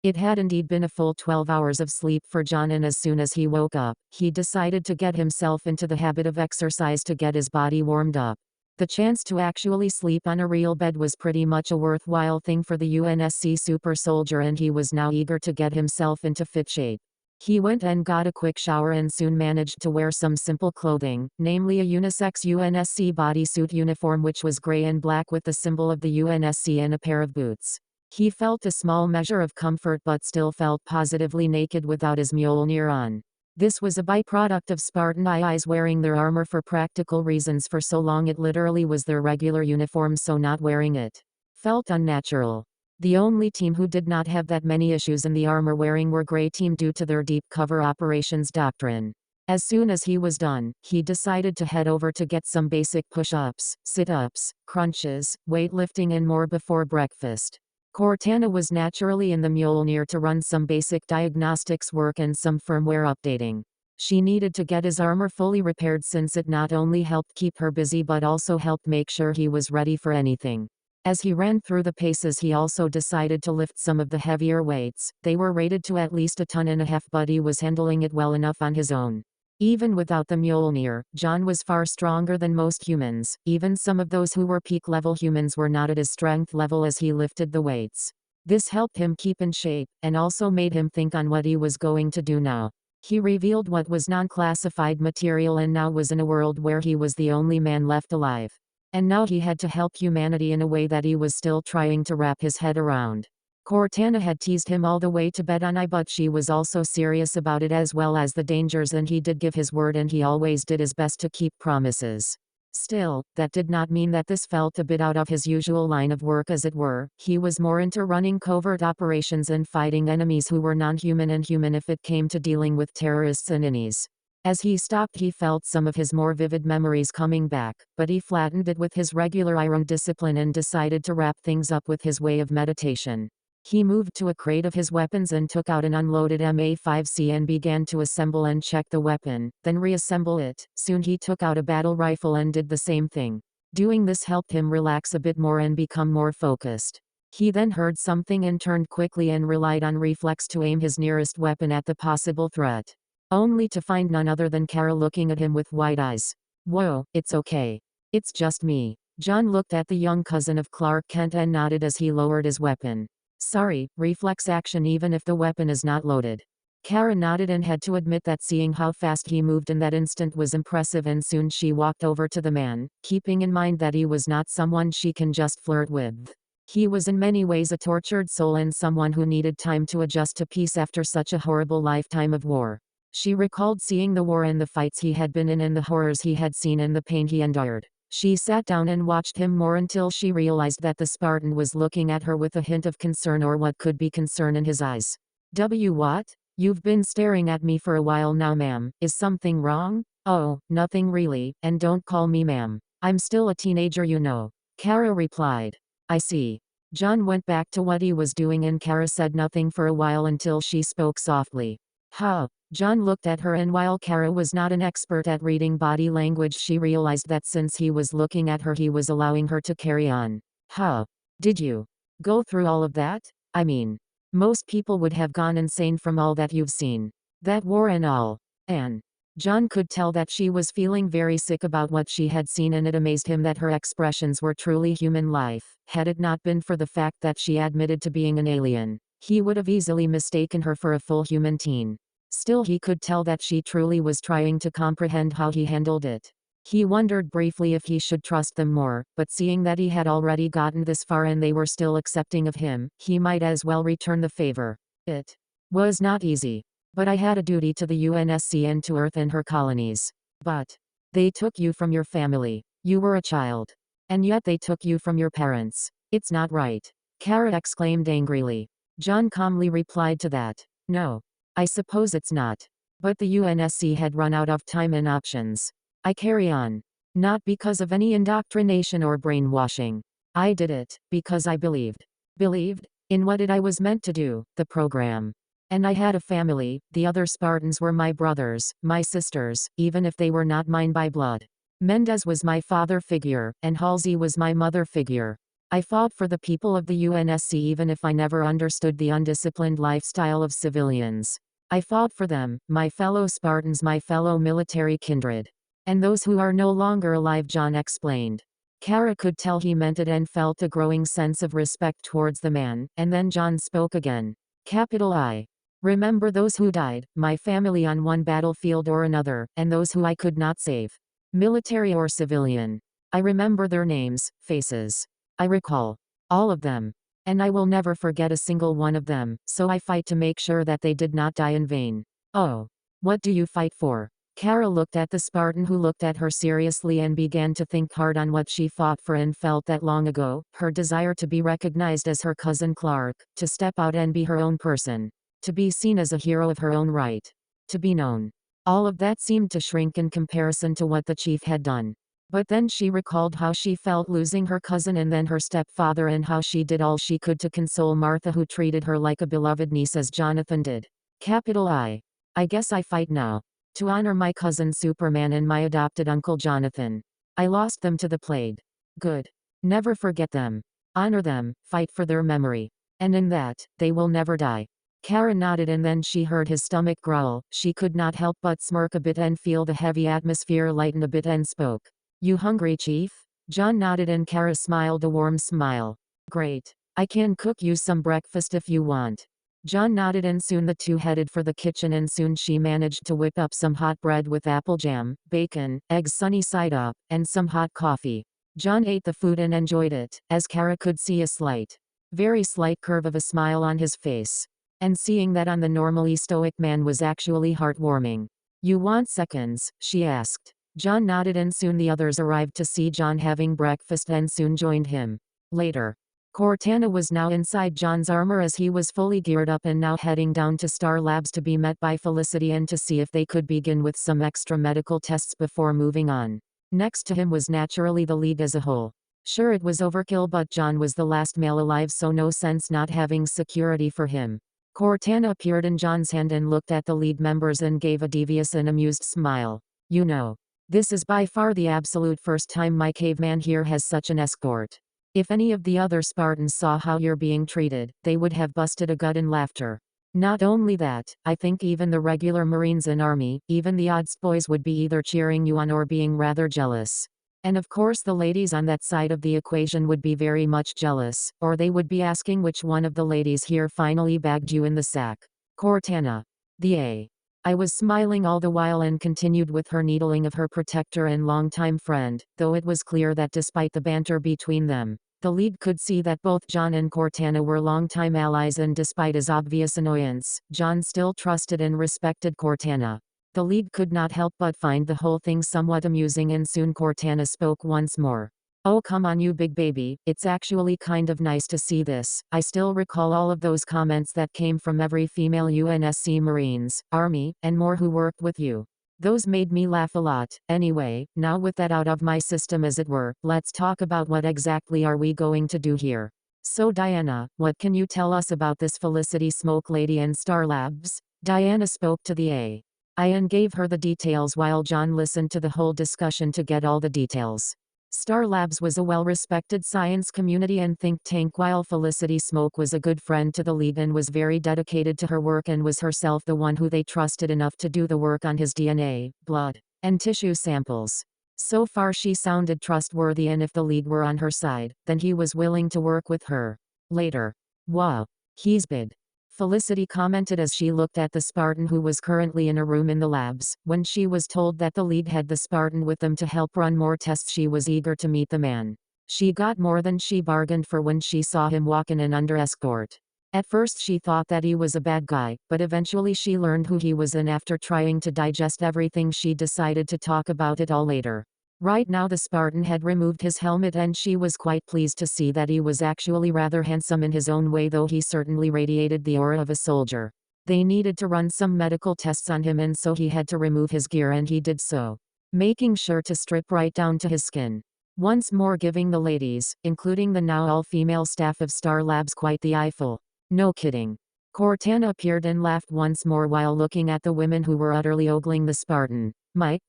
It had indeed been a full 12 hours of sleep for John, and as soon as he woke up, he decided to get himself into the habit of exercise to get his body warmed up. The chance to actually sleep on a real bed was pretty much a worthwhile thing for the UNSC super soldier, and he was now eager to get himself into fit shape. He went and got a quick shower and soon managed to wear some simple clothing, namely a unisex UNSC bodysuit uniform which was gray and black with the symbol of the UNSC, and a pair of boots. He felt a small measure of comfort but still felt positively naked without his Mjolnir on. This was a byproduct of Spartan eyes wearing their armor for practical reasons for so long it literally was their regular uniform, so not wearing it felt unnatural. The only team who did not have that many issues in the armor wearing were Grey Team due to their deep cover operations doctrine. As soon as he was done, he decided to head over to get some basic push-ups, sit-ups, crunches, weightlifting and more before breakfast. Cortana was naturally in the Mjolnir to run some basic diagnostics work and some firmware updating. She needed to get his armor fully repaired since it not only helped keep her busy but also helped make sure he was ready for anything. As he ran through the paces, he also decided to lift some of the heavier weights. They were rated to at least 1.5 tons, but he was handling it well enough on his own. Even without the Mjolnir, John was far stronger than most humans. Even some of those who were peak-level humans were not at his strength level as he lifted the weights. This helped him keep in shape, and also made him think on what he was going to do now. He revealed what was non-classified material and now was in a world where he was the only man left alive. And now he had to help humanity in a way that he was still trying to wrap his head around. Cortana had teased him all the way to bed on but she was also serious about it as well as the dangers, and he did give his word and he always did his best to keep promises. Still, that did not mean that this felt a bit out of his usual line of work, as it were. He was more into running covert operations and fighting enemies who were non-human and human if it came to dealing with terrorists and innies. As he stopped, he felt some of his more vivid memories coming back, but he flattened it with his regular iron discipline and decided to wrap things up with his way of meditation. He moved to a crate of his weapons and took out an unloaded MA5C and began to assemble and check the weapon, then reassemble it. Soon he took out a battle rifle and did the same thing. Doing this helped him relax a bit more and become more focused. He then heard something and turned quickly and relied on reflex to aim his nearest weapon at the possible threat. Only to find none other than Kara looking at him with wide eyes. "Whoa, it's okay. It's just me." John looked at the young cousin of Clark Kent and nodded as he lowered his weapon. "Sorry, reflex action even if the weapon is not loaded." Kara nodded and had to admit that seeing how fast he moved in that instant was impressive, and soon she walked over to the man, keeping in mind that he was not someone she can just flirt with. He was in many ways a tortured soul and someone who needed time to adjust to peace after such a horrible lifetime of war. She recalled seeing the war and the fights he had been in and the horrors he had seen and the pain he endured. She sat down and watched him more until she realized that the Spartan was looking at her with a hint of concern, or what could be concern, in his eyes. What? You've been staring at me for a while now, ma'am. Is something wrong?" "Oh, nothing really, and don't call me ma'am. I'm still a teenager, you know," Kara replied. "I see." John went back to what he was doing and Kara said nothing for a while until she spoke softly. "Huh." John looked at her, and while Kara was not an expert at reading body language, she realized that since he was looking at her he was allowing her to carry on. "Huh. Did you go through all of that? I mean, most people would have gone insane from all that you've seen. That war and all." And John could tell that she was feeling very sick about what she had seen, and it amazed him that her expressions were truly human life. Had it not been for the fact that she admitted to being an alien, he would have easily mistaken her for a full human teen. Still, he could tell that she truly was trying to comprehend how he handled it. He wondered briefly if he should trust them more, but seeing that he had already gotten this far and they were still accepting of him, he might as well return the favor. "It was not easy. But I had a duty to the UNSC and to Earth and her colonies. But they took you from your family. You were a child. And yet they took you from your parents. It's not right," Kara exclaimed angrily. John calmly replied to that. "No. I suppose it's not. But the UNSC had run out of time and options. I carry on. Not because of any indoctrination or brainwashing. I did it because I believed. Believed in what I was meant to do, the program. And I had a family. The other Spartans were my brothers, my sisters, even if they were not mine by blood. Mendez was my father figure, and Halsey was my mother figure. I fought for the people of the UNSC even if I never understood the undisciplined lifestyle of civilians. I fought for them, my fellow Spartans, my fellow military kindred. And those who are no longer alive, John explained. Kara could tell he meant it and felt a growing sense of respect towards the man, and then John spoke again. Capital I. Remember those who died, my family on one battlefield or another, and those who I could not save. Military or civilian. I remember their names, faces. I recall all of them. And I will never forget a single one of them, so I fight to make sure that they did not die in vain. Oh. What do you fight for? Kara looked at the Spartan, who looked at her seriously and began to think hard on what she fought for and felt that long ago, her desire to be recognized as her cousin Clark, to step out and be her own person. To be seen as a hero of her own right. To be known. All of that seemed to shrink in comparison to what the chief had done. But then she recalled how she felt losing her cousin and then her stepfather, and how she did all she could to console Martha, who treated her like a beloved niece as Jonathan did. Capital I. I guess I fight now. To honor my cousin Superman and my adopted uncle Jonathan. I lost them to the plague. Good. Never forget them. Honor them, fight for their memory. And in that, they will never die. Kara nodded, and then she heard his stomach growl. She could not help but smirk a bit and feel the heavy atmosphere lighten a bit, and spoke. You hungry, Chief? John nodded and Kara smiled a warm smile. Great. I can cook you some breakfast if you want. John nodded, and soon the two headed for the kitchen, and soon she managed to whip up some hot bread with apple jam, bacon, eggs sunny side up, and some hot coffee. John ate the food and enjoyed it, as Kara could see a slight, very slight curve of a smile on his face. And seeing that on the normally stoic man was actually heartwarming. You want seconds? She asked. John nodded, and soon the others arrived to see John having breakfast and soon joined him. Later. Cortana was now inside John's armor as he was fully geared up and now heading down to Star Labs to be met by Felicity and to see if they could begin with some extra medical tests before moving on. Next to him was naturally the League as a whole. Sure, it was overkill, but John was the last male alive, so no sense not having security for him. Cortana appeared in John's hand and looked at the League members and gave a devious and amused smile. You know, this is by far the absolute first time my caveman here has such an escort. If any of the other Spartans saw how you're being treated, they would have busted a gut in laughter. Not only that, I think even the regular Marines and Army, even the odds boys, would be either cheering you on or being rather jealous. And of course the ladies on that side of the equation would be very much jealous, or they would be asking which one of the ladies here finally bagged you in the sack. Cortana. The A. I was smiling all the while and continued with her needling of her protector and longtime friend, though it was clear that despite the banter between them, the League could see that both John and Cortana were longtime allies, and despite his obvious annoyance, John still trusted and respected Cortana. The League could not help but find the whole thing somewhat amusing, and soon Cortana spoke once more. Oh come on you big baby, it's actually kind of nice to see this. I still recall all of those comments that came from every female UNSC Marines, Army, and more who worked with you. Those made me laugh a lot. Anyway, now with that out of my system as it were, let's talk about what exactly are we going to do here. So Diana, what can you tell us about this Felicity Smoke Lady and Star Labs? Diana spoke to the A. Ian gave her the details while John listened to the whole discussion to get all the details. Star Labs was a well-respected science community and think tank, while Felicity Smoke was a good friend to the League and was very dedicated to her work and was herself the one who they trusted enough to do the work on his DNA, blood, and tissue samples. So far she sounded trustworthy, and if the League were on her side, then he was willing to work with her. Later. Wow. He's big. Felicity commented as she looked at the Spartan who was currently in a room in the labs. When she was told that the League had the Spartan with them to help run more tests, she was eager to meet the man. She got more than she bargained for when she saw him walk in and under escort. At first she thought that he was a bad guy, but eventually she learned who he was, and after trying to digest everything she decided to talk about it all later. Right now the Spartan had removed his helmet and she was quite pleased to see that he was actually rather handsome in his own way, though he certainly radiated the aura of a soldier. They needed to run some medical tests on him, and so he had to remove his gear, and he did so, making sure to strip right down to his skin. Once more giving the ladies, including the now all-female staff of Star Labs, quite the eyeful. No kidding. Cortana appeared and laughed once more while looking at the women who were utterly ogling the Spartan. My.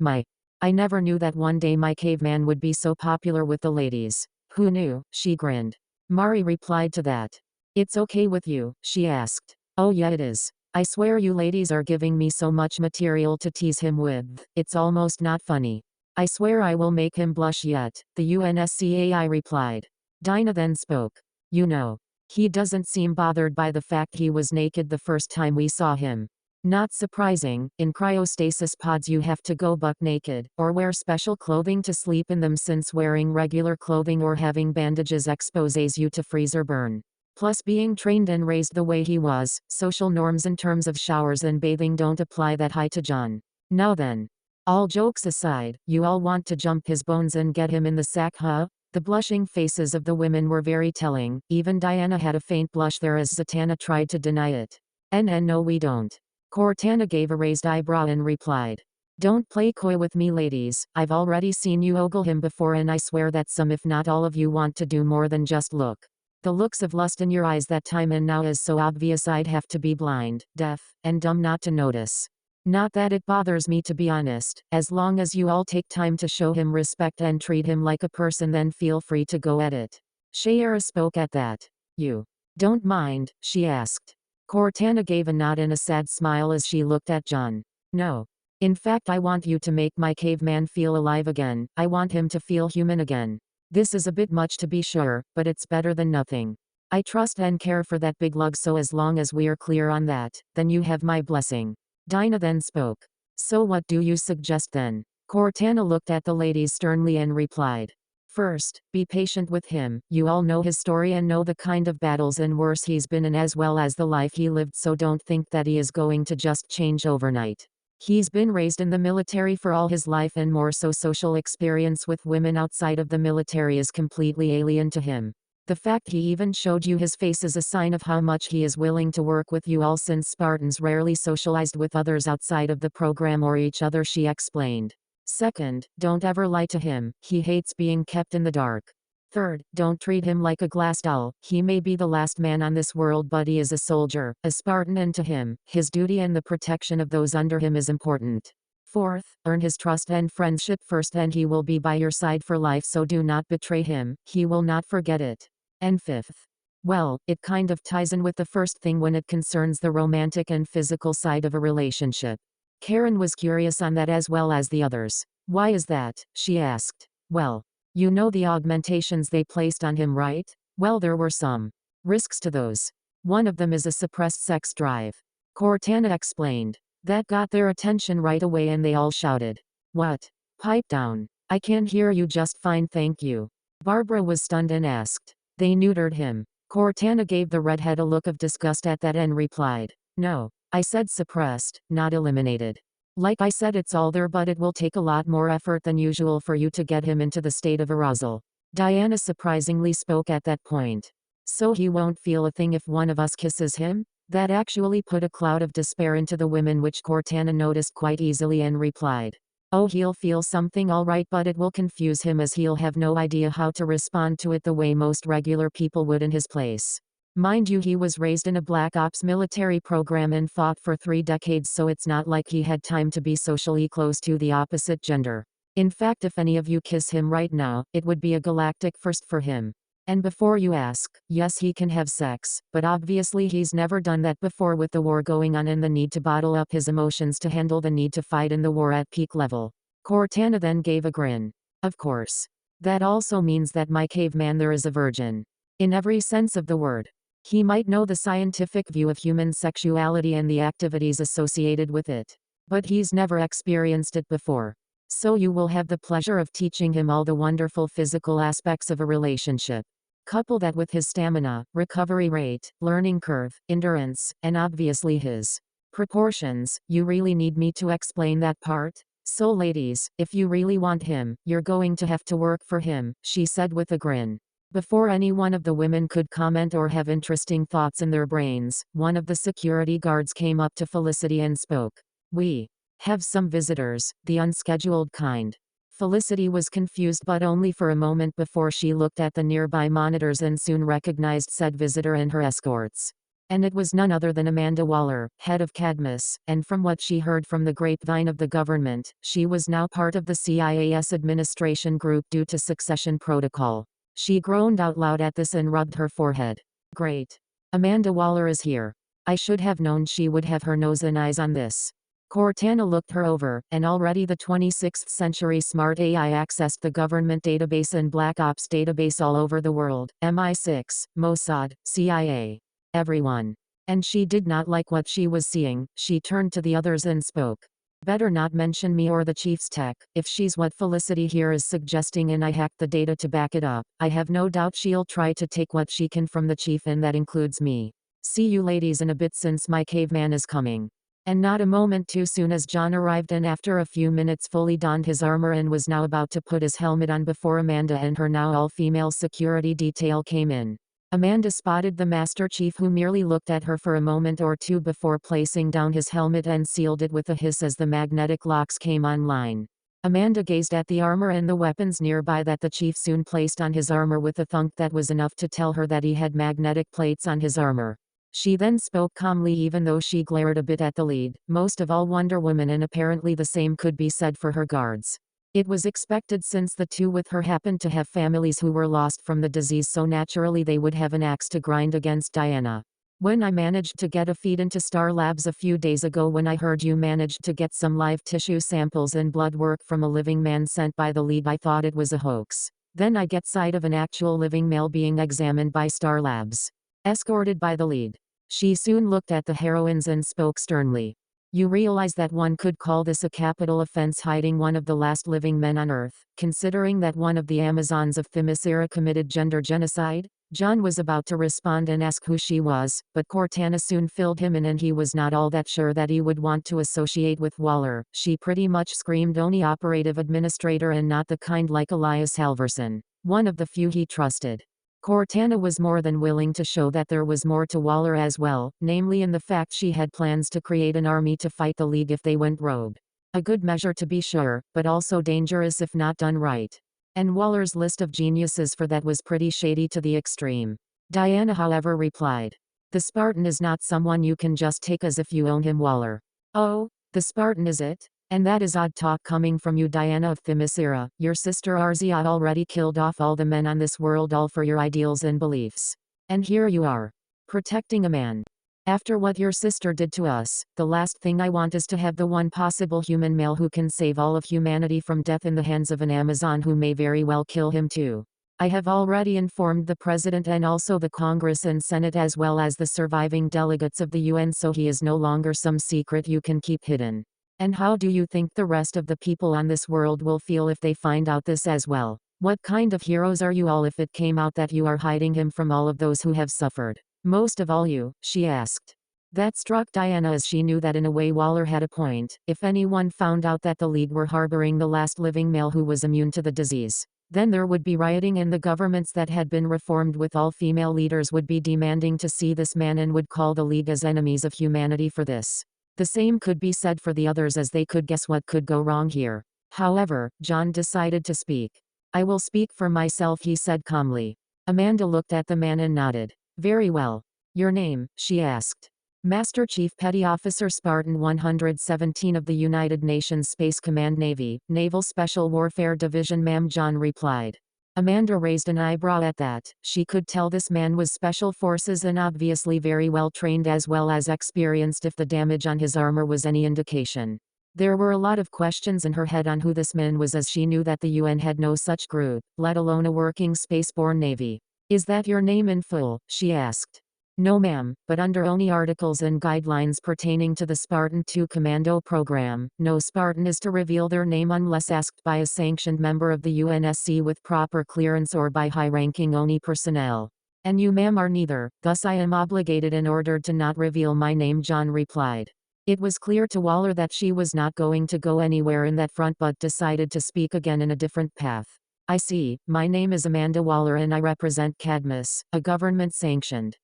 I never knew that one day my caveman would be so popular with the ladies. Who knew? She grinned. Mari replied to that. It's okay with you, she asked. Oh yeah it is. I swear you ladies are giving me so much material to tease him with, it's almost not funny. I swear I will make him blush yet, the UNSCAI replied. Dinah then spoke. You know. He doesn't seem bothered by the fact he was naked the first time we saw him. Not surprising, in cryostasis pods you have to go buck naked, or wear special clothing to sleep in them since wearing regular clothing or having bandages exposes you to freezer burn. Plus being trained and raised the way he was, social norms in terms of showers and bathing don't apply that high to John. Now then. All jokes aside, you all want to jump his bones and get him in the sack huh? The blushing faces of the women were very telling, even Diana had a faint blush there as Zatanna tried to deny it. No we don't. Cortana gave a raised eyebrow and replied. Don't play coy with me ladies, I've already seen you ogle him before and I swear that some if not all of you want to do more than just look. The looks of lust in your eyes that time and now is so obvious I'd have to be blind, deaf, and dumb not to notice. Not that it bothers me to be honest, as long as you all take time to show him respect and treat him like a person then feel free to go at it. Shayera spoke at that. You don't mind, she asked. Cortana gave a nod and a sad smile as she looked at John. No. In fact I want you to make my caveman feel alive again, I want him to feel human again. This is a bit much to be sure, but it's better than nothing. I trust and care for that big lug so as long as we're clear on that, then you have my blessing. Dinah then spoke. So what do you suggest then? Cortana looked at the ladies sternly and replied. First, be patient with him, you all know his story and know the kind of battles and worse he's been in as well as the life he lived so don't think that he is going to just change overnight. He's been raised in the military for all his life and more so social experience with women outside of the military is completely alien to him. The fact he even showed you his face is a sign of how much he is willing to work with you all since Spartans rarely socialized with others outside of the program or each other she explained. Second, don't ever lie to him, he hates being kept in the dark. Third, don't treat him like a glass doll, he may be the last man on this world but he is a soldier, a Spartan and to him, his duty and the protection of those under him is important. Fourth, earn his trust and friendship first and he will be by your side for life so do not betray him, he will not forget it. And fifth. Well, it kind of ties in with the first thing when it concerns the romantic and physical side of a relationship. Karen was curious on that as well as the others. Why is that? She asked. Well, you know the augmentations they placed on him right? Well there were some risks to those. One of them is a suppressed sex drive. Cortana explained. That got their attention right away and they all shouted. What? Pipe down. I can hear you just fine thank you. Barbara was stunned and asked. They neutered him. Cortana gave the redhead a look of disgust at that and replied. No. I said suppressed, not eliminated. Like I said it's all there but it will take a lot more effort than usual for you to get him into the state of arousal. Diana surprisingly spoke at that point. So he won't feel a thing if one of us kisses him? That actually put a cloud of despair into the women which Cortana noticed quite easily and replied. Oh he'll feel something alright but it will confuse him as he'll have no idea how to respond to it the way most regular people would in his place. Mind you he was raised in a Black Ops military program and fought for 3 decades so it's not like he had time to be socially close to the opposite gender. In fact if any of you kiss him right now, it would be a galactic first for him. And before you ask, yes he can have sex, but obviously he's never done that before with the war going on and the need to bottle up his emotions to handle the need to fight in the war at peak level. Cortana then gave a grin. Of course. That also means that my caveman there is a virgin. In every sense of the word. He might know the scientific view of human sexuality and the activities associated with it. But he's never experienced it before. So you will have the pleasure of teaching him all the wonderful physical aspects of a relationship. Couple that with his stamina, recovery rate, learning curve, endurance, and obviously his proportions. You really need me to explain that part? So ladies, if you really want him, you're going to have to work for him, she said with a grin. Before any one of the women could comment or have interesting thoughts in their brains, one of the security guards came up to Felicity and spoke. We have some visitors, the unscheduled kind. Felicity was confused but only for a moment before she looked at the nearby monitors and soon recognized said visitor and her escorts. And it was none other than Amanda Waller, head of Cadmus, and from what she heard from the grapevine of the government, she was now part of the CIAS administration group due to succession protocol. She groaned out loud at this and rubbed her forehead. Great. Amanda Waller is here. I should have known she would have her nose and eyes on this. Cortana looked her over, and already the 26th century smart AI accessed the government database and Black Ops database all over the world, MI6, Mossad, CIA. Everyone. And she did not like what she was seeing. She turned to the others and spoke. Better not mention me or the chief's tech, if she's what Felicity here is suggesting and I hacked the data to back it up. I have no doubt she'll try to take what she can from the chief, and that includes me. See you ladies in a bit since my caveman is coming. And not a moment too soon as John arrived and after a few minutes fully donned his armor and was now about to put his helmet on before Amanda and her now all-female security detail came in. Amanda spotted the Master Chief, who merely looked at her for a moment or two before placing down his helmet and sealed it with a hiss as the magnetic locks came online. Amanda gazed at the armor and the weapons nearby that the chief soon placed on his armor with a thunk that was enough to tell her that he had magnetic plates on his armor. She then spoke calmly, even though she glared a bit at the lead, most of all Wonder Woman, and apparently the same could be said for her guards. It was expected, since the two with her happened to have families who were lost from the disease, so naturally they would have an axe to grind against Diana. When I managed to get a feed into Star Labs a few days ago, when I heard you managed to get some live tissue samples and blood work from a living man sent by the League, I thought it was a hoax. Then I get sight of an actual living male being examined by Star Labs, escorted by the lead. She soon looked at the heroines and spoke sternly. You realize that one could call this a capital offense, hiding one of the last living men on Earth, considering that one of the Amazons of Themyscira committed gender genocide? John was about to respond and ask who she was, but Cortana soon filled him in, and he was not all that sure that he would want to associate with Waller. She pretty much screamed only operative administrator, and not the kind like Elias Halverson, one of the few he trusted. Cortana was more than willing to show that there was more to Waller as well, namely in the fact she had plans to create an army to fight the League if they went rogue. A good measure to be sure, but also dangerous if not done right. And Waller's list of geniuses for that was pretty shady to the extreme. Diana, however, replied. The Spartan is not someone you can just take as if you own him, Waller. Oh, the Spartan is it? And that is odd talk coming from you, Diana of Themyscira. Your sister Arzia already killed off all the men on this world, all for your ideals and beliefs. And here you are, protecting a man. After what your sister did to us, the last thing I want is to have the one possible human male who can save all of humanity from death in the hands of an Amazon who may very well kill him too. I have already informed the President and also the Congress and Senate, as well as the surviving delegates of the UN, so he is no longer some secret you can keep hidden. And how do you think the rest of the people on this world will feel if they find out this as well? What kind of heroes are you all if it came out that you are hiding him from all of those who have suffered? Most of all you, she asked. That struck Diana, as she knew that in a way Waller had a point. If anyone found out that the League were harboring the last living male who was immune to the disease, then there would be rioting, and the governments that had been reformed with all female leaders would be demanding to see this man and would call the League as enemies of humanity for this. The same could be said for the others, as they could guess what could go wrong here. However, John decided to speak. I will speak for myself, he said calmly. Amanda looked at the man and nodded. Very well. Your name? She asked. Master Chief Petty Officer Spartan 117 of the United Nations Space Command Navy, Naval Special Warfare Division, ma'am, John replied. Amanda raised an eyebrow at that. She could tell this man was Special Forces and obviously very well trained as well as experienced, if the damage on his armor was any indication. There were a lot of questions in her head on who this man was, as she knew that the UN had no such group, let alone a working spaceborne navy. Is that your name in full? She asked. No ma'am, but under only articles and guidelines pertaining to the Spartan 2 Commando program, no Spartan is to reveal their name unless asked by a sanctioned member of the UNSC with proper clearance or by high-ranking ONI personnel. And you ma'am are neither, thus I am obligated and ordered to not reveal my name, John replied. It was clear to Waller that she was not going to go anywhere in that front, but decided to speak again in a different path. I see, my name is Amanda Waller and I represent Cadmus, a government-sanctioned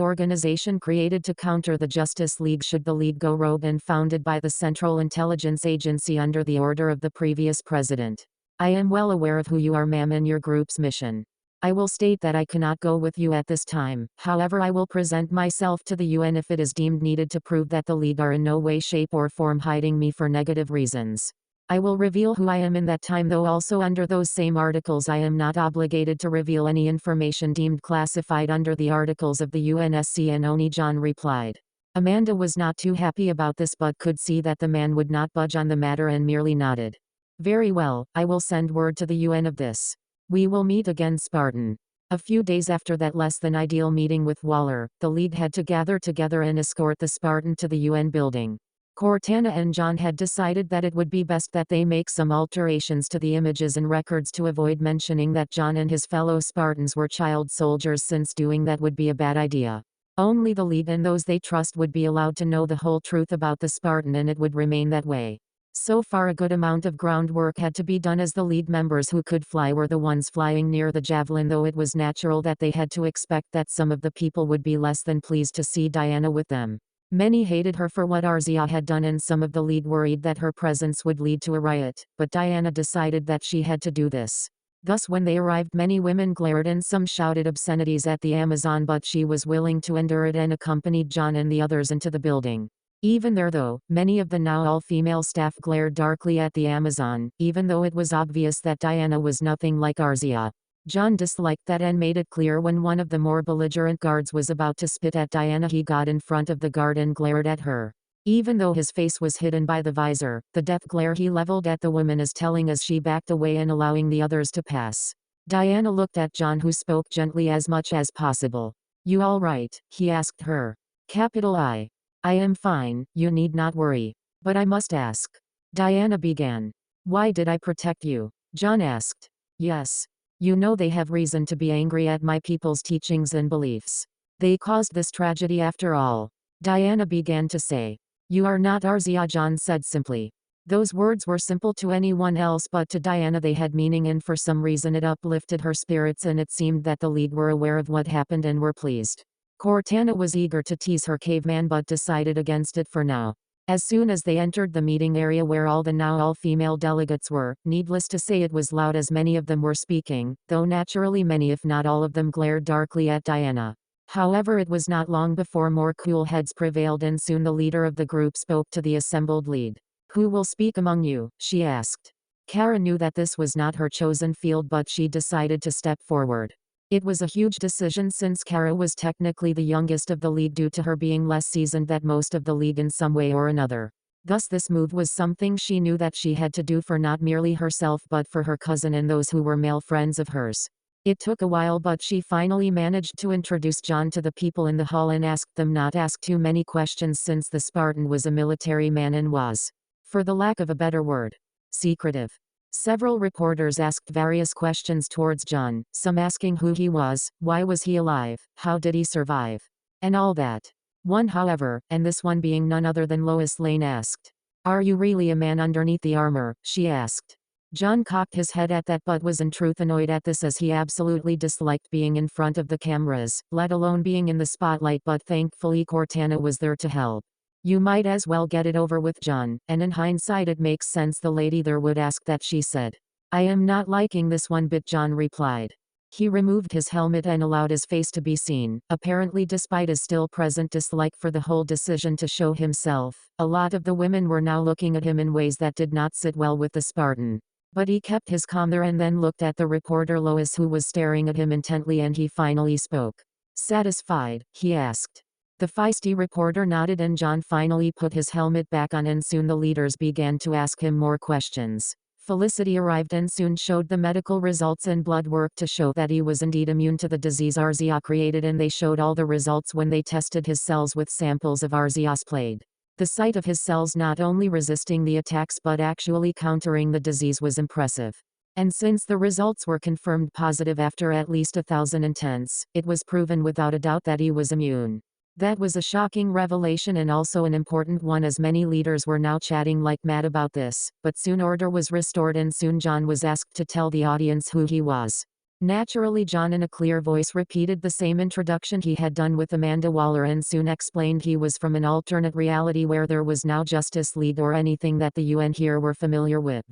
organization created to counter the Justice League should the League go rogue, and founded by the Central Intelligence Agency under the order of the previous president. I am well aware of who you are, ma'am, and your group's mission. I will state that I cannot go with you at this time, however I will present myself to the UN if it is deemed needed to prove that the League are in no way, shape or form hiding me for negative reasons. I will reveal who I am in that time, though also under those same articles I am not obligated to reveal any information deemed classified under the articles of the UNSC. John replied. Amanda was not too happy about this but could see that the man would not budge on the matter and merely nodded. Very well, I will send word to the UN of this. We will meet again, Spartan. A few days after that less than ideal meeting with Waller, the League had to gather together and escort the Spartan to the UN building. Cortana and John had decided that it would be best that they make some alterations to the images and records to avoid mentioning that John and his fellow Spartans were child soldiers, since doing that would be a bad idea. Only the League and those they trust would be allowed to know the whole truth about the Spartan, and it would remain that way. So far a good amount of groundwork had to be done, as the League members who could fly were the ones flying near the javelin, though it was natural that they had to expect that some of the people would be less than pleased to see Diana with them. Many hated her for what Arzia had done, and some of the League worried that her presence would lead to a riot, but Diana decided that she had to do this. Thus when they arrived, many women glared and some shouted obscenities at the Amazon, but she was willing to endure it and accompanied John and the others into the building. Even there though, many of the now all-female staff glared darkly at the Amazon, even though it was obvious that Diana was nothing like Arzia. John disliked that and made it clear when one of the more belligerent guards was about to spit at Diana. He got in front of the guard and glared at her. Even though his face was hidden by the visor, the death glare he leveled at the woman is telling as she backed away and allowing the others to pass. Diana looked at John, who spoke gently as much as possible. You all right? He asked her. Capital I. I am fine, you need not worry. But I must ask. Diana began. Why did I protect you? John asked. Yes. You know they have reason to be angry at my people's teachings and beliefs. They caused this tragedy after all. Diana began to say. You are not Arzia, John said simply. Those words were simple to anyone else, but to Diana they had meaning, and for some reason it uplifted her spirits, and it seemed that the League were aware of what happened and were pleased. Cortana was eager to tease her caveman but decided against it for now. As soon as they entered the meeting area where all the now all-female delegates were, needless to say it was loud as many of them were speaking, though naturally many if not all of them glared darkly at Diana. However, it was not long before more cool heads prevailed, and soon the leader of the group spoke to the assembled League. Who will speak among you? She asked. Kara knew that this was not her chosen field, but she decided to step forward. It was a huge decision, since Kara was technically the youngest of the League due to her being less seasoned than most of the League in some way or another. Thus this move was something she knew that she had to do for not merely herself but for her cousin and those who were male friends of hers. It took a while, but she finally managed to introduce John to the people in the hall and asked them not ask too many questions, since the Spartan was a military man and was, for the lack of a better word, secretive. Several reporters asked various questions towards John, some asking who he was, why was he alive, how did he survive, and all that. One, however, and this one being none other than Lois Lane, asked, Are you really a man underneath the armor? She asked. John cocked his head at that but was in truth annoyed at this, as he absolutely disliked being in front of the cameras, let alone being in the spotlight, but thankfully Cortana was there to help. You might as well get it over with, John, and in hindsight it makes sense the lady there would ask that, she said. I am not liking this one bit, John replied. He removed his helmet and allowed his face to be seen, apparently despite his still present dislike for the whole decision to show himself. A lot of the women were now looking at him in ways that did not sit well with the Spartan. But he kept his calm there and then looked at the reporter Lois, who was staring at him intently, and he finally spoke. Satisfied? He asked. The feisty reporter nodded and John finally put his helmet back on, and soon the leaders began to ask him more questions. Felicity arrived and soon showed the medical results and blood work to show that he was indeed immune to the disease Arzia created, and they showed all the results when they tested his cells with samples of Arzia's plague. The sight of his cells not only resisting the attacks but actually countering the disease was impressive. And since the results were confirmed positive after at least 1,000 intents, it was proven without a doubt that he was immune. That was a shocking revelation and also an important one, as many leaders were now chatting like mad about this, but soon order was restored and soon John was asked to tell the audience who he was. Naturally, John in a clear voice repeated the same introduction he had done with Amanda Waller and soon explained he was from an alternate reality where there was now Justice League or anything that the UN here were familiar with.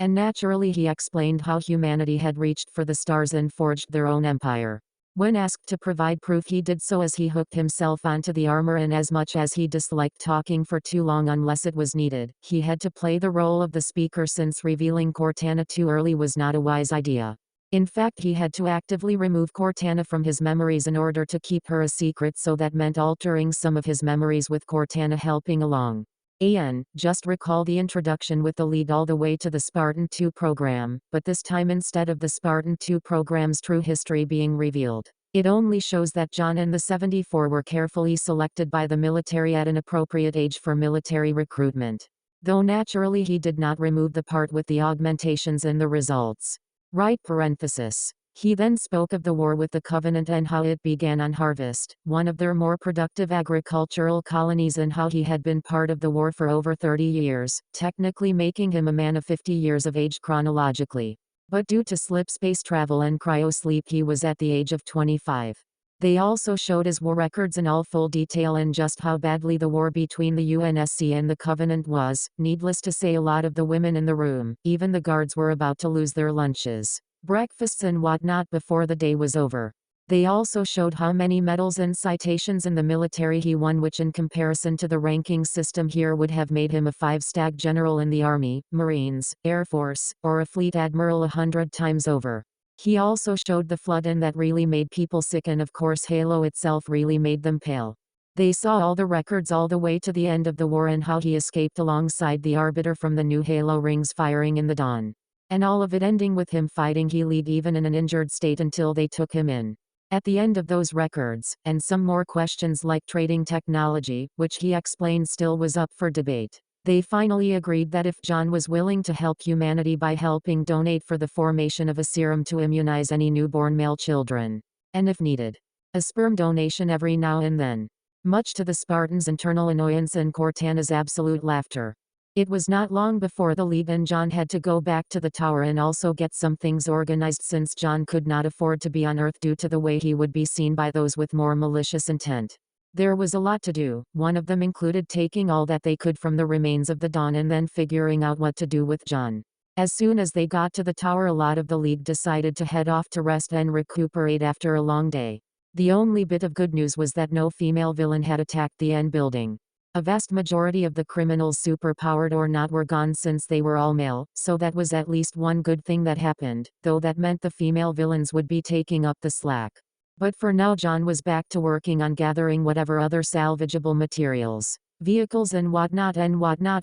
And naturally he explained how humanity had reached for the stars and forged their own empire. When asked to provide proof, he did so as he hooked himself onto the armor, and as much as he disliked talking for too long unless it was needed, he had to play the role of the speaker since revealing Cortana too early was not a wise idea. In fact, he had to actively remove Cortana from his memories in order to keep her a secret, so that meant altering some of his memories with Cortana helping along. Just recall the introduction with the lead all the way to the Spartan 2 program, but this time instead of the Spartan 2 program's true history being revealed, it only shows that John and the 74 were carefully selected by the military at an appropriate age for military recruitment. Though naturally he did not remove the part with the augmentations in the results. Right parenthesis. He then spoke of the war with the Covenant and how it began on Harvest, one of their more productive agricultural colonies, and how he had been part of the war for over 30 years, technically making him a man of 50 years of age chronologically. But due to slip space travel and cryosleep, he was at the age of 25. They also showed his war records in all full detail and just how badly the war between the UNSC and the Covenant was. Needless to say, a lot of the women in the room, even the guards, were about to lose their lunches, breakfasts and whatnot before the day was over. They also showed how many medals and citations in the military he won, which in comparison to the ranking system here would have made him a 5-star general in the Army, Marines, Air Force, or a fleet admiral 100 times over. He also showed the flood, and that really made people sick, and of course Halo itself really made them pale. They saw all the records all the way to the end of the war and how he escaped alongside the Arbiter from the new Halo rings firing in the dawn. And all of it ending with him fighting Healy even in an injured state until they took him in. At the end of those records, and some more questions like trading technology, which he explained still was up for debate, they finally agreed that if John was willing to help humanity by helping donate for the formation of a serum to immunize any newborn male children, and if needed, a sperm donation every now and then. Much to the Spartans' internal annoyance and Cortana's absolute laughter. It was not long before the lead and John had to go back to the tower and also get some things organized, since John could not afford to be on Earth due to the way he would be seen by those with more malicious intent. There was a lot to do. One of them included taking all that they could from the remains of the Dawn and then figuring out what to do with John. As soon as they got to the tower, a lot of the League decided to head off to rest and recuperate after a long day. The only bit of good news was that no female villain had attacked the N building. A vast majority of the criminals, superpowered or not, were gone since they were all male, so that was at least one good thing that happened, though that meant the female villains would be taking up the slack. But for now, John was back to working on gathering whatever other salvageable materials, vehicles and whatnot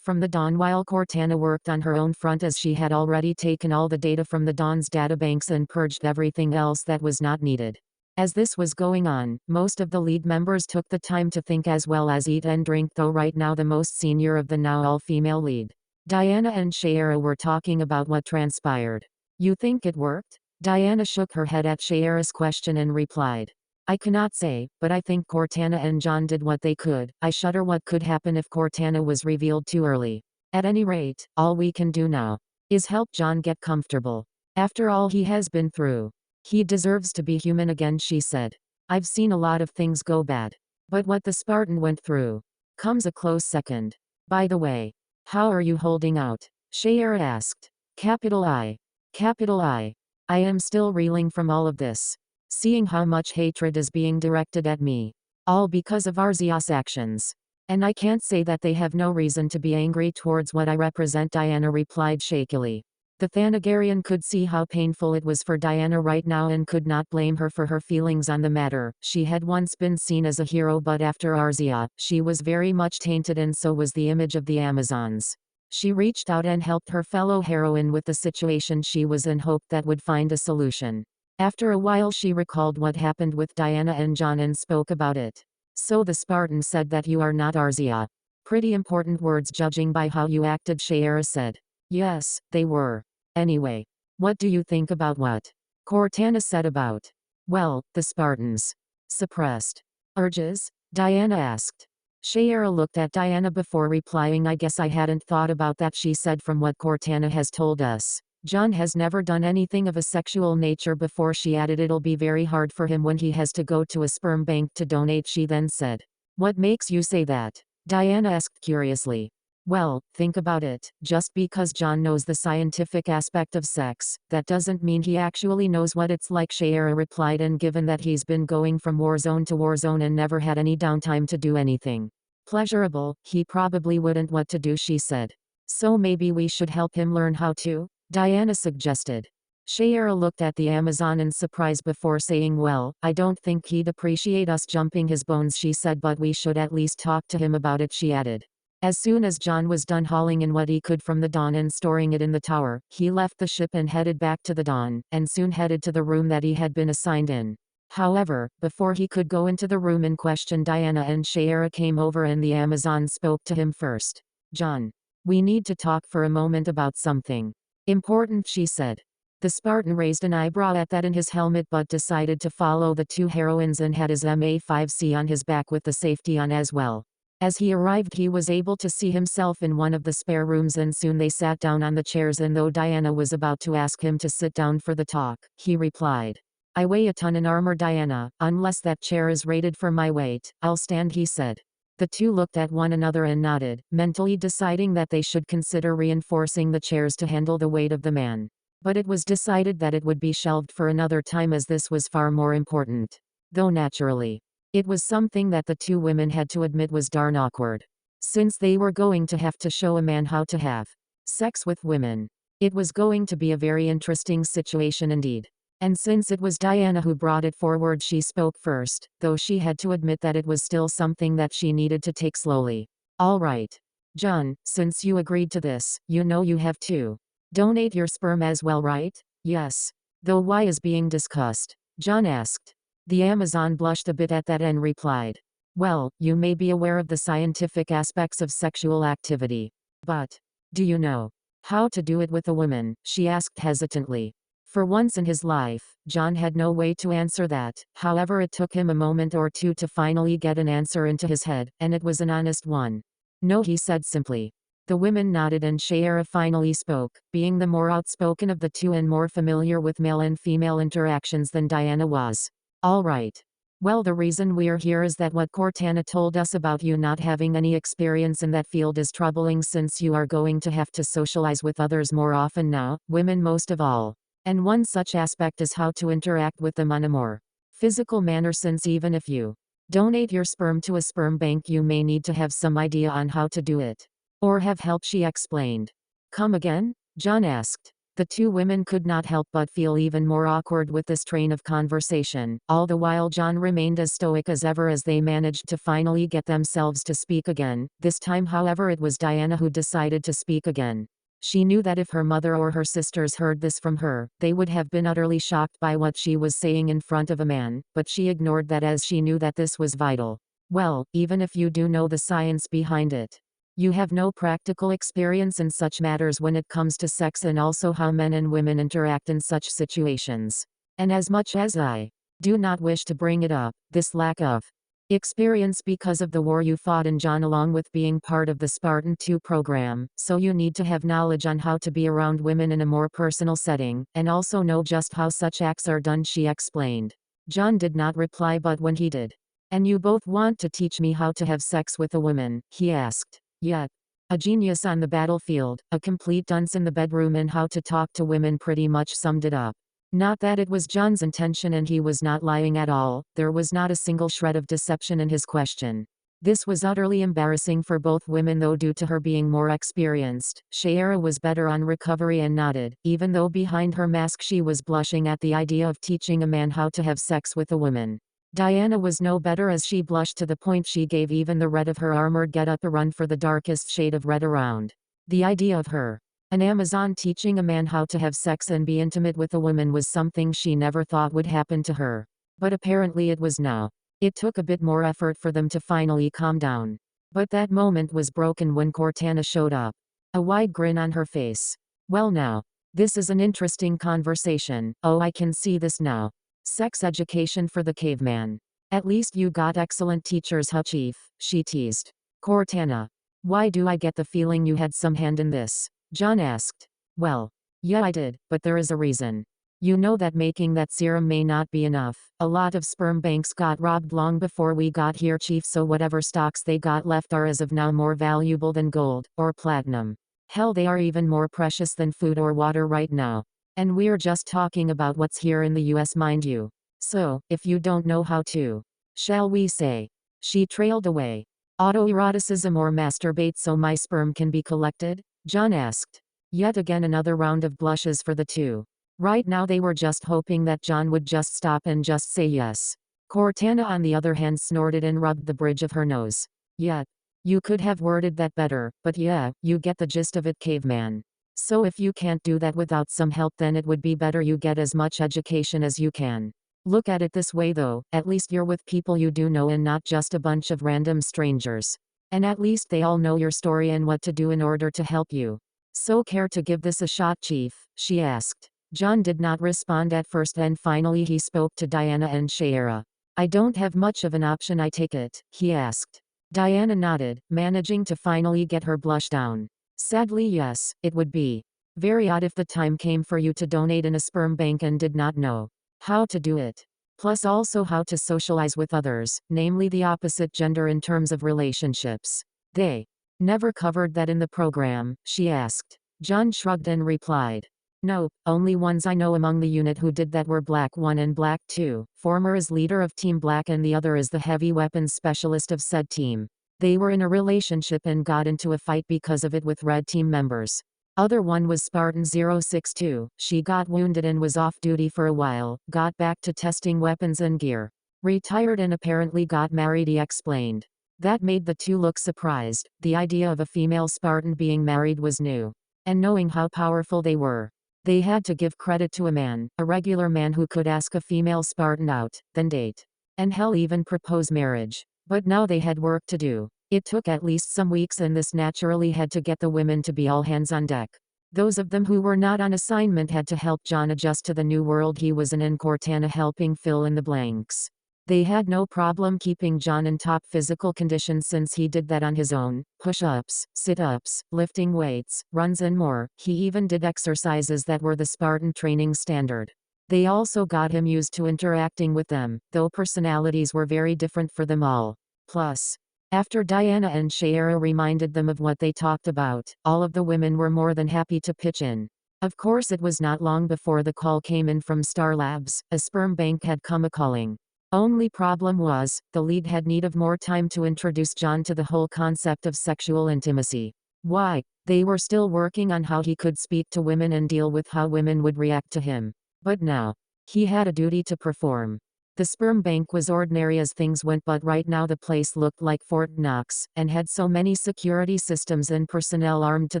from the Dawn, while Cortana worked on her own front, as she had already taken all the data from the Dawn's databanks and purged everything else that was not needed. As this was going on, most of the lead members took the time to think as well as eat and drink, though right now the most senior of the now all-female lead, Diana and Shayera, were talking about what transpired. "You think it worked?" Diana shook her head at Shayera's question and replied, "I cannot say, but I think Cortana and John did what they could. I shudder what could happen if Cortana was revealed too early. At any rate, all we can do now is help John get comfortable. After all he has been through. He deserves to be human again," she said. "I've seen a lot of things go bad. But what the Spartan went through comes a close second. By the way, how are you holding out?" Shayera asked. Capital I. Capital I. "I am still reeling from all of this. Seeing how much hatred is being directed at me. All because of Arzias' actions. And I can't say that they have no reason to be angry towards what I represent," Diana replied shakily. The Thanagarian could see how painful it was for Diana right now and could not blame her for her feelings on the matter. She had once been seen as a hero, but after Arzia, she was very much tainted, and so was the image of the Amazons. She reached out and helped her fellow heroine with the situation she was in, hoped that would find a solution. After a while she recalled what happened with Diana and John and spoke about it. "So the Spartan said that you are not Arzia." "Pretty important words judging by how you acted," Shayera said. "Yes, they were. Anyway, what do you think about what Cortana said about, well, the Spartans' suppressed urges?" Diana asked. Shayera looked at Diana before replying. "I guess I hadn't thought about that," she said. "From what Cortana has told us, John has never done anything of a sexual nature before." She added, "It'll be very hard for him when he has to go to a sperm bank to donate." She then said, "What makes you say that?" Diana asked curiously. Well, think about it. Just because John knows the scientific aspect of sex, that doesn't mean he actually knows what it's like, Shayera replied, and given that he's been going from war zone to war zone and never had any downtime to do anything pleasurable, he probably wouldn't what to do, she said. So maybe we should help him learn how to? Diana suggested. Shayera looked at the Amazon in surprise before saying, well, I don't think he'd appreciate us jumping his bones, she said, but we should at least talk to him about it, she added. As soon as John was done hauling in what he could from the Dawn and storing it in the tower, he left the ship and headed back to the Dawn, and soon headed to the room that he had been assigned in. However, before he could go into the room in question, Diana and Shayera came over and the Amazon spoke to him first. John, we need to talk for a moment about something important, she said. The Spartan raised an eyebrow at that in his helmet but decided to follow the two heroines and had his MA5C on his back with the safety on as well. As he arrived, he was able to see himself in one of the spare rooms, and soon they sat down on the chairs, and though Diana was about to ask him to sit down for the talk, he replied, I weigh a ton in armor, Diana, unless that chair is rated for my weight, I'll stand, he said. The two looked at one another and nodded, mentally deciding that they should consider reinforcing the chairs to handle the weight of the man. But it was decided that it would be shelved for another time, as this was far more important. Though naturally, it was something that the two women had to admit was darn awkward. Since they were going to have to show a man how to have sex with women, it was going to be a very interesting situation indeed. And since it was Diana who brought it forward, she spoke first, though she had to admit that it was still something that she needed to take slowly. All right, John, since you agreed to this, you know you have to donate your sperm as well, right? Yes. Though why is being discussed? John asked. The Amazon blushed a bit at that and replied, well, you may be aware of the scientific aspects of sexual activity. But do you know how to do it with a woman? She asked hesitantly. For once in his life, John had no way to answer that. However, it took him a moment or two to finally get an answer into his head, and it was an honest one. No, he said simply. The women nodded and Shayera finally spoke, being the more outspoken of the two and more familiar with male and female interactions than Diana was. All right. Well, the reason we're here is that what Cortana told us about you not having any experience in that field is troubling, since you are going to have to socialize with others more often now, women most of all. And one such aspect is how to interact with them on a more physical manner, since even if you donate your sperm to a sperm bank, you may need to have some idea on how to do it. Or have help, she explained. Come again? John asked. The two women could not help but feel even more awkward with this train of conversation, all the while John remained as stoic as ever as they managed to finally get themselves to speak again. This time, however, it was Diana who decided to speak again. She knew that if her mother or her sisters heard this from her, they would have been utterly shocked by what she was saying in front of a man, but she ignored that as she knew that this was vital. Well, even if you do know the science behind it, you have no practical experience in such matters when it comes to sex and also how men and women interact in such situations. And as much as I do not wish to bring it up, this lack of experience because of the war you fought in, John, along with being part of the Spartan 2 program, so you need to have knowledge on how to be around women in a more personal setting, and also know just how such acts are done, she explained. John did not reply, but when he did, and you both want to teach me how to have sex with a woman, he asked. Yet, a genius on the battlefield, a complete dunce in the bedroom, and how to talk to women pretty much summed it up. Not that it was John's intention, and he was not lying at all. There was not a single shred of deception in his question. This was utterly embarrassing for both women, though due to her being more experienced, Shayera was better on recovery and nodded, even though behind her mask she was blushing at the idea of teaching a man how to have sex with a woman. Diana was no better, as she blushed to the point she gave even the red of her armored getup a run for the darkest shade of red around. The idea of her, an Amazon, teaching a man how to have sex and be intimate with a woman was something she never thought would happen to her. But apparently it was now. It took a bit more effort for them to finally calm down. But that moment was broken when Cortana showed up. A wide grin on her face. Well now. This is an interesting conversation. Oh, I can see this now. Sex education for the caveman. At least you got excellent teachers, huh, Chief? She teased. Cortana. Why do I get the feeling you had some hand in this? John asked. Well, yeah, I did, but there is a reason. You know that making that serum may not be enough. A lot of sperm banks got robbed long before we got here, chief, so whatever stocks they got left are as of now more valuable than gold, or platinum. Hell, they are even more precious than food or water right now. And we're just talking about what's here in the US, mind you. So, if you don't know how to, shall we say, she trailed away. Autoeroticism or masturbate so my sperm can be collected? John asked. Yet again another round of blushes for the two. Right now they were just hoping that John would just stop and just say yes. Cortana on the other hand snorted and rubbed the bridge of her nose. Yet, you could have worded that better, but yeah, you get the gist of it, caveman. So if you can't do that without some help, then it would be better you get as much education as you can. Look at it this way though, at least you're with people you do know and not just a bunch of random strangers. And at least they all know your story and what to do in order to help you. So care to give this a shot, chief? She asked. John did not respond at first, then finally he spoke to Diana and Shayera. I don't have much of an option, I take it, he asked. Diana nodded, managing to finally get her blush down. Sadly yes, it would be very odd if the time came for you to donate in a sperm bank and did not know how to do it. Plus also how to socialize with others, namely the opposite gender in terms of relationships. They never covered that in the program, she asked. John shrugged and replied. Nope, only ones I know among the unit who did that were Black 1 and Black 2. Former is leader of Team Black and the other is the heavy weapons specialist of said team. They were in a relationship and got into a fight because of it with Red Team members. Other one was Spartan 062, she got wounded and was off duty for a while, got back to testing weapons and gear. Retired and apparently got married, he explained. That made the two look surprised. The idea of a female Spartan being married was new. And knowing how powerful they were, they had to give credit to a man, a regular man who could ask a female Spartan out, then date. And hell, even propose marriage. But now they had work to do. It took at least some weeks, and this naturally had to get the women to be all hands on deck. Those of them who were not on assignment had to help John adjust to the new world he was in, and Cortana helping fill in the blanks. They had no problem keeping John in top physical condition since he did that on his own, push-ups, sit-ups, lifting weights, runs and more. He even did exercises that were the Spartan training standard. They also got him used to interacting with them, though personalities were very different for them all. Plus, after Diana and Shayera reminded them of what they talked about, all of the women were more than happy to pitch in. Of course, it was not long before the call came in from Star Labs. A sperm bank had come a-calling. Only problem was, the league had need of more time to introduce John to the whole concept of sexual intimacy. Why? They were still working on how he could speak to women and deal with how women would react to him. But now, he had a duty to perform. The sperm bank was ordinary as things went, but right now the place looked like Fort Knox, and had so many security systems and personnel armed to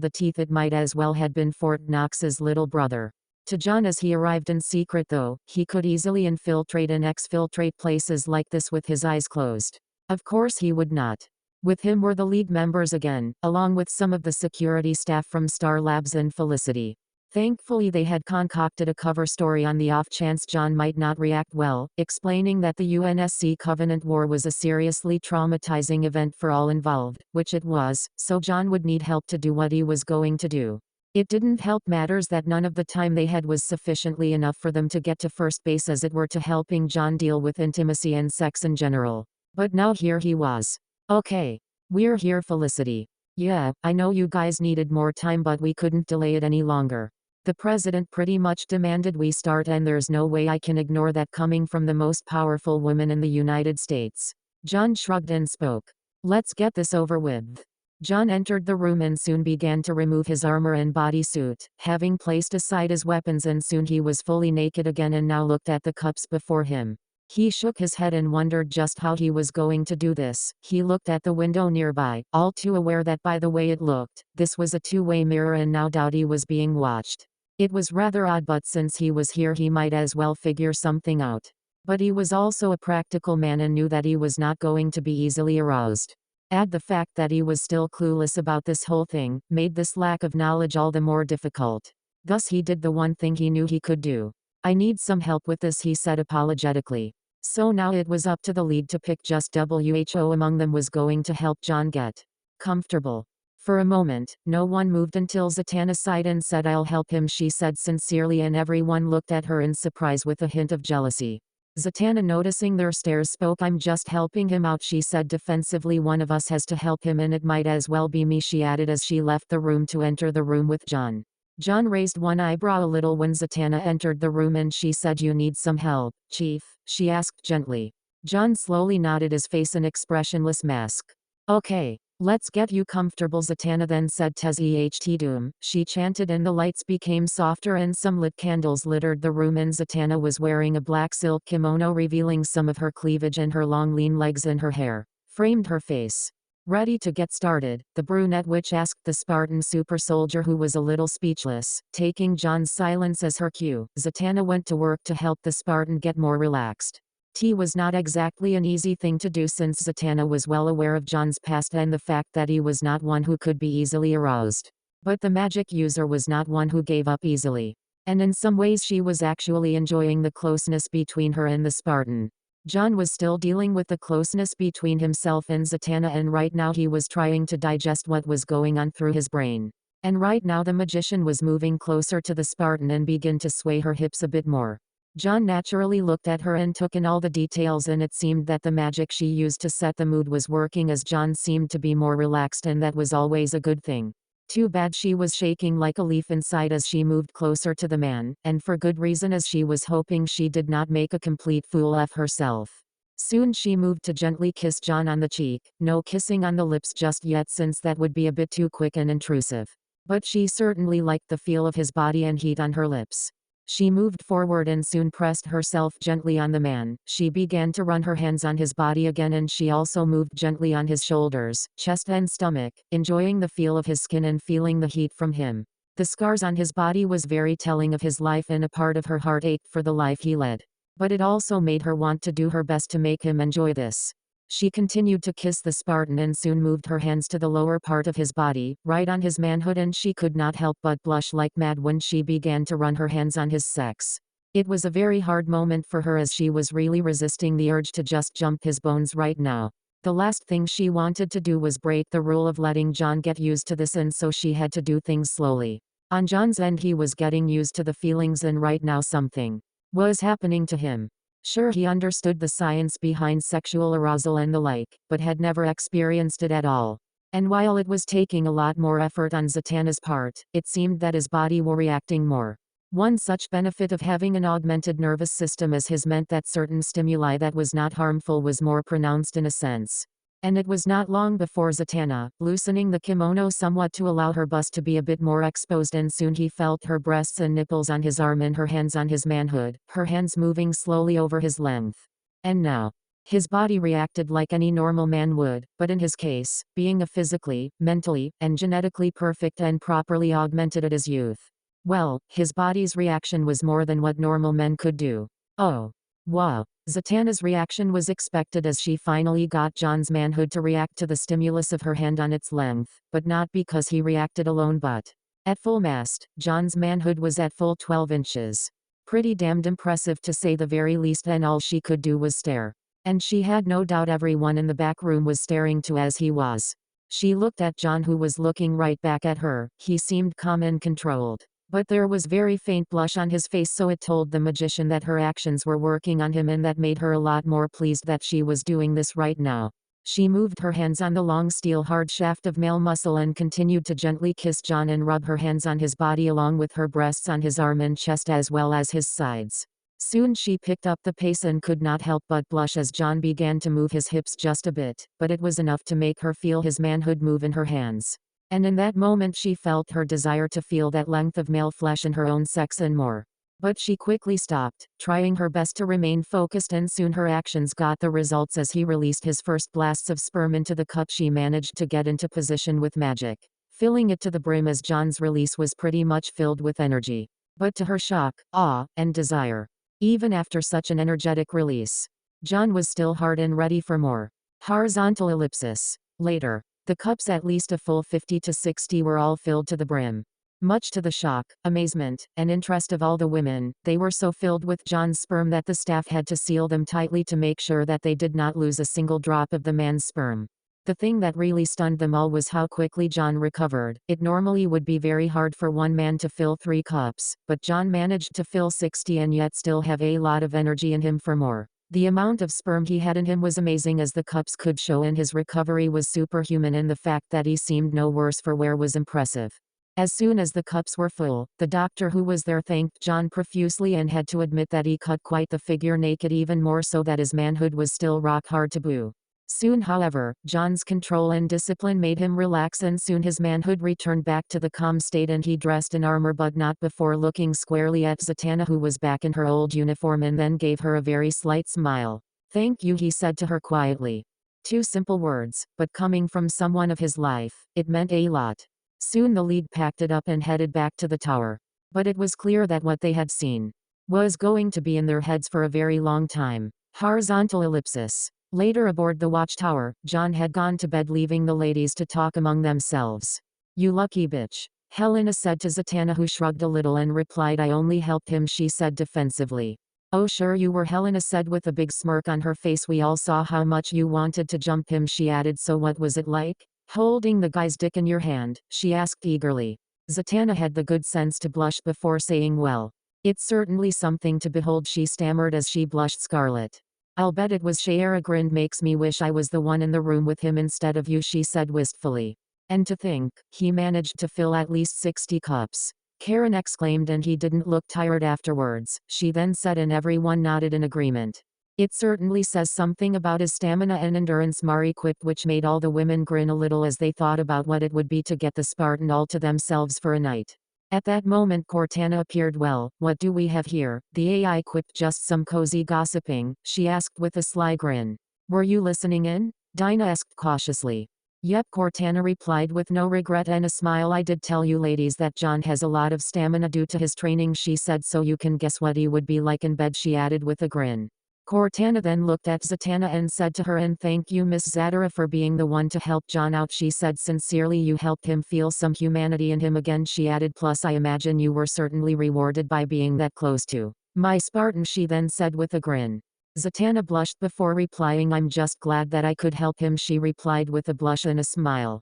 the teeth it might as well had been Fort Knox's little brother. To John, as he arrived in secret though, he could easily infiltrate and exfiltrate places like this with his eyes closed. Of course he would not. With him were the league members again, along with some of the security staff from Star Labs and Felicity. Thankfully they had concocted a cover story on the off chance John might not react well, explaining that the UNSC Covenant War was a seriously traumatizing event for all involved, which it was, so John would need help to do what he was going to do. It didn't help matters that none of the time they had was sufficiently enough for them to get to first base, as it were, to helping John deal with intimacy and sex in general. But now here he was. Okay. We're here, Felicity. Yeah, I know you guys needed more time, but we couldn't delay it any longer. The president pretty much demanded we start, and there's no way I can ignore that coming from the most powerful woman in the United States. John shrugged and spoke. Let's get this over with. John entered the room and soon began to remove his armor and bodysuit, having placed aside his weapons, and soon he was fully naked again and now looked at the cups before him. He shook his head and wondered just how he was going to do this. He looked at the window nearby, all too aware that by the way it looked, this was a two-way mirror and no doubt he was being watched. It was rather odd, but since he was here he might as well figure something out. But he was also a practical man and knew that he was not going to be easily aroused. Add the fact that he was still clueless about this whole thing, made this lack of knowledge all the more difficult. Thus he did the one thing he knew he could do. I need some help with this, he said apologetically. So now it was up to the league to pick. Just WHO among them was going to help John get comfortable. For a moment, no one moved until Zatanna sighed and said, "I'll help him," she said sincerely, and everyone looked at her in surprise with a hint of jealousy. Zatanna, noticing their stares, spoke. "I'm just helping him out," she said defensively. "One of us has to help him, and it might as well be me," she added as she left the room to enter the room with John. John raised one eyebrow a little when Zatanna entered the room, and she said, "You need some help, Chief?" she asked gently. John slowly nodded, his face an expressionless mask. "Okay. Let's get you comfortable," Zatanna then said. "Tezht doom," she chanted, and the lights became softer and some lit candles littered the room, and Zatanna was wearing a black silk kimono revealing some of her cleavage, and her long lean legs and her hair framed her face. "Ready to get started?" the brunette witch asked the Spartan super soldier, who was a little speechless. Taking John's silence as her cue, Zatanna went to work to help the Spartan get more relaxed. Tea was not exactly an easy thing to do, since Zatanna was well aware of John's past and the fact that he was not one who could be easily aroused. But the magic user was not one who gave up easily. And in some ways she was actually enjoying the closeness between her and the Spartan. John was still dealing with the closeness between himself and Zatanna, and right now he was trying to digest what was going on through his brain. And right now the magician was moving closer to the Spartan and began to sway her hips a bit more. John naturally looked at her and took in all the details, and it seemed that the magic she used to set the mood was working, as John seemed to be more relaxed, and that was always a good thing. Too bad she was shaking like a leaf inside as she moved closer to the man, and for good reason, as she was hoping she did not make a complete fool of herself. Soon she moved to gently kiss John on the cheek, no kissing on the lips just yet, since that would be a bit too quick and intrusive. But she certainly liked the feel of his body and heat on her lips. She moved forward and soon pressed herself gently on the man. She began to run her hands on his body again, and she also moved gently on his shoulders, chest and stomach, enjoying the feel of his skin and feeling the heat from him. The scars on his body was very telling of his life, and a part of her heart ached for the life he led. But it also made her want to do her best to make him enjoy this. She continued to kiss the Spartan and soon moved her hands to the lower part of his body, right on his manhood, and she could not help but blush like mad when she began to run her hands on his sex. It was a very hard moment for her, as she was really resisting the urge to just jump his bones right now. The last thing she wanted to do was break the rule of letting John get used to this, and so she had to do things slowly. On John's end, he was getting used to the feelings, and right now something was happening to him. Sure, he understood the science behind sexual arousal and the like, but had never experienced it at all. And while it was taking a lot more effort on Zatanna's part, it seemed that his body was reacting more. One such benefit of having an augmented nervous system as his meant that certain stimuli that was not harmful was more pronounced in a sense. And it was not long before Zatanna, loosening the kimono somewhat to allow her bust to be a bit more exposed, and soon he felt her breasts and nipples on his arm and her hands on his manhood, her hands moving slowly over his length. And now, his body reacted like any normal man would, but in his case, being a physically, mentally, and genetically perfect and properly augmented at his youth. Well, his body's reaction was more than what normal men could do. Oh. Wow. Zatanna's reaction was expected, as she finally got John's manhood to react to the stimulus of her hand on its length, but not because he reacted alone, but at full mast. John's manhood was at full 12 inches. Pretty damned impressive, to say the very least, and all she could do was stare. And she had no doubt everyone in the back room was staring too, as he was. She looked at John, who was looking right back at her. He seemed calm and controlled. But there was very faint blush on his face, so it told the magician that her actions were working on him, and that made her a lot more pleased that she was doing this right now. She moved her hands on the long steel hard shaft of male muscle and continued to gently kiss John and rub her hands on his body, along with her breasts on his arm and chest as well as his sides. Soon she picked up the pace and could not help but blush as John began to move his hips just a bit, but it was enough to make her feel his manhood move in her hands. And in that moment she felt her desire to feel that length of male flesh in her own sex and more. But she quickly stopped, trying her best to remain focused, and soon her actions got the results as he released his first blasts of sperm into the cup. She managed to get into position with magic, filling it to the brim, as John's release was pretty much filled with energy. But to her shock, awe, and desire, even after such an energetic release, John was still hard and ready for more. Horizontal ellipsis. Later, the cups, at least a full 50 to 60, were all filled to the brim. Much to the shock, amazement, and interest of all the women, they were so filled with John's sperm that the staff had to seal them tightly to make sure that they did not lose a single drop of the man's sperm. The thing that really stunned them all was how quickly John recovered. It normally would be very hard for one man to fill 3 cups, but John managed to fill 60 and yet still have a lot of energy in him for more. The amount of sperm he had in him was amazing as the cups could show, and his recovery was superhuman, and the fact that he seemed no worse for wear was impressive. As soon as the cups were full, the doctor who was there thanked John profusely and had to admit that he cut quite the figure naked, even more so that his manhood was still rock hard to boo. Soon, however, John's control and discipline made him relax, and soon his manhood returned back to the calm state and he dressed in armor, but not before looking squarely at Zatanna, who was back in her old uniform, and then gave her a very slight smile. "Thank you," he said to her quietly. 2 simple words, but coming from someone of his life, it meant a lot. Soon the league packed it up and headed back to the tower. But it was clear that what they had seen was going to be in their heads for a very long time. Horizontal ellipsis. Later aboard the watchtower, John had gone to bed, leaving the ladies to talk among themselves. "You lucky bitch," Helena said to Zatanna, who shrugged a little and replied, "I only helped him," she said defensively. "Oh sure you were," Helena said with a big smirk on her face. "We all saw how much you wanted to jump him," she added. "So what was it like, holding the guy's dick in your hand?" she asked eagerly. Zatanna had the good sense to blush before saying, "Well, it's certainly something to behold," she stammered as she blushed scarlet. "I'll bet it was." Shayera grinned. "Makes me wish I was the one in the room with him instead of you," she said wistfully. "And to think, he managed to fill at least 60 cups. Karen exclaimed, "and he didn't look tired afterwards," she then said, and everyone nodded in agreement. "It certainly says something about his stamina and endurance," Mari quipped, which made all the women grin a little as they thought about what it would be to get the Spartan all to themselves for a night. At that moment Cortana appeared. "Well, what do we have here?" the AI quipped. "Just some cozy gossiping," she asked with a sly grin. "Were you listening in?" Dinah asked cautiously. "Yep," Cortana replied with no regret and a smile. "I did tell you ladies that John has a lot of stamina due to his training," she said, "so you can guess what he would be like in bed," she added with a grin. Cortana then looked at Zatanna and said to her, "And thank you, Miss Zadara, for being the one to help John out," she said sincerely. "You helped him feel some humanity in him again," she added. "Plus I imagine you were certainly rewarded by being that close to my Spartan," she then said with a grin. Zatanna blushed before replying, "I'm just glad that I could help him," she replied with a blush and a smile.